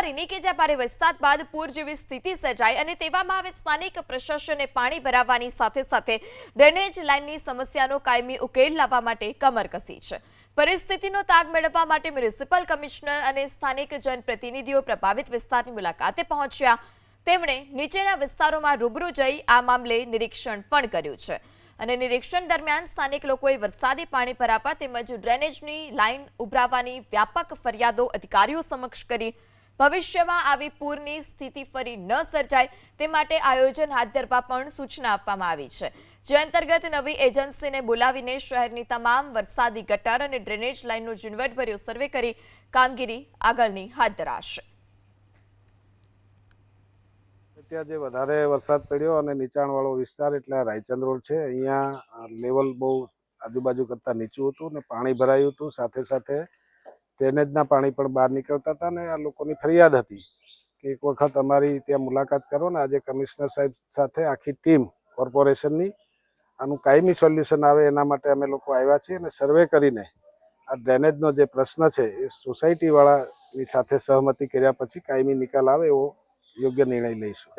નવસારીની કે જ્યાં ભારે વરસાદ બાદ પૂર જેવી સ્થિતિ સર્જાઈ અને તેવામાં હવે સ્થાનિક પ્રશાસને પાણી ભરાવવાની સાથે સાથે ડ્રેનેજ લાઇનની સમસ્યાનો કાયમી ઉકેલ લાવવા માટે કમર કસી છે। પરિસ્થિતિનો તાગ મેળવવા માટે મ્યુનિસિપલ કમિશનર અને સ્થાનિક જનપ્રતિનિધિઓ પ્રભાવિત વિસ્તારની મુલાકાતે પહોંચ્યા। તેમણે નીચેના વિસ્તારોમાં રૂબરૂ જઈ આ મામલે નિરીક્ષણ પણ કર્યું છે અને નિરીક્ષણ દરમિયાન સ્થાનિક લોકોએ વરસાદી પાણી ભરાવા તેમજ ડ્રેનેજની લાઇન ઉભરાવાની વ્યાપક ફરિયાદો અધિકારીઓ સમક્ષ કરી। ભવિષ્યમાં આવી પૂરની સ્થિતિ ફરી ન સર્જાય તે માટે આયોજન હાથ ધરવા પણ સૂચના આપવામાં આવી છે, જે અંતર્ગત નવી એજન્સીને બોલાવીને શહેરની તમામ વરસાદી ગટર અને ડ્રેનેજ લાઇનનો ઝીણવટભર્યો સર્વે કરી કામગીરી આગળની હાથ ધરાશે। ત્યાં જે વધારે વરસાદ પડ્યો અને નીચાણવાળો વિસ્તાર એટલે રાયચંદ રોડ છે, અહીંયા લેવલ બહુ આજુબાજુ કરતાં નીચું હતું ને પાણી ભરાયું હતું। સાથે સાથે ડ્રેનેજના પાણી પણ બહાર નીકળતા હતા ને આ લોકોની ફરિયાદ હતી કે એક વખત અમારી ત્યાં મુલાકાત કરો ને આજે કમિશનર સાહેબ સાથે આખી ટીમ કોર્પોરેશનની આનું કાયમી સોલ્યુશન આવે એના માટે અમે લોકો આવ્યા છીએ અને સર્વે કરીને આ ડ્રેનેજનો જે પ્રશ્ન છે એ સોસાયટીવાળાની સાથે સહમતિ કર્યા પછી કાયમી નિકાલ આવે એવો યોગ્ય નિર્ણય લઈશું।